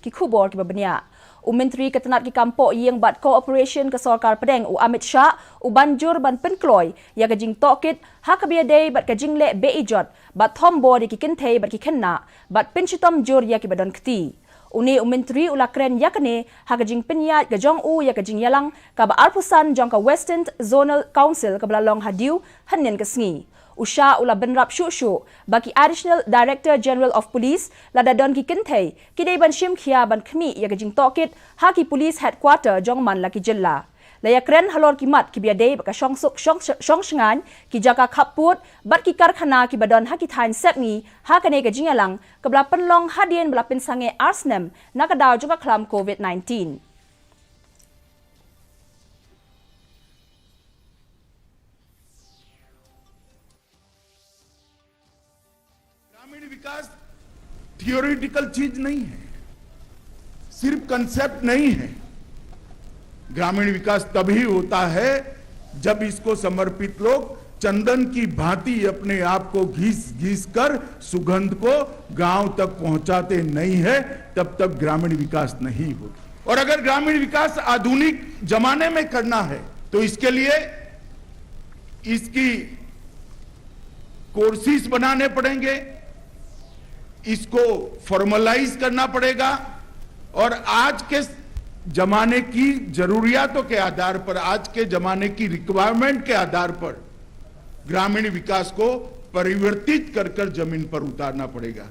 ki khubor ki babanya. Menteri Ketenat ki Kampok yang bat cooperation ke Sarkar Pedeng Amit Shah banjur ban penkloy ya kajing tokit hakabia day bat kajing le beijot bat thombo di ki kentei bat ki khenna bat pinchitom jur ya ki badon kti. Menteri ulakren yakane hakajing penyat gajong ya kajing yalang ka ba alpusan jong ka Western Zonal Council ka belalong hadiu hanen kesngi. Usha ula benrap syuk bagi Additional Director General of Police lada don ki kentei kidai ban shim khia ban khmi ya gajing tokit haki police headquarter jong man laki jilla laya kren halor ki mat ki biadei baka shong shngan ki jaka khaput bat ki karkhana ki badon haki thain sepni hakane gajing alang kabla penlong hadien bla pensange arsnem nakadaw jong ka khlam COVID-19. ग्रामीण विकास theoretical चीज नहीं है, सिर्फ concept नहीं है। ग्रामीण विकास तभी होता है जब इसको समर्पित लोग चंदन की भांति अपने आप को घिस कर सुगंध को गांव तक पहुंचाते नहीं है, तब तक ग्रामीण विकास नहीं होता। और अगर ग्रामीण विकास आधुनिक जमाने में करना है तो इसके लिए इसकी कोर्सेज बनाने पड़ेंगे, इसको फॉर्मलाइज करना पड़ेगा और आज के जमाने की जरूरियातों के आधार पर, आज के जमाने की रिक्वायरमेंट के आधार पर ग्रामीण विकास को परिवर्तित कर जमीन पर उतारना पड़ेगा।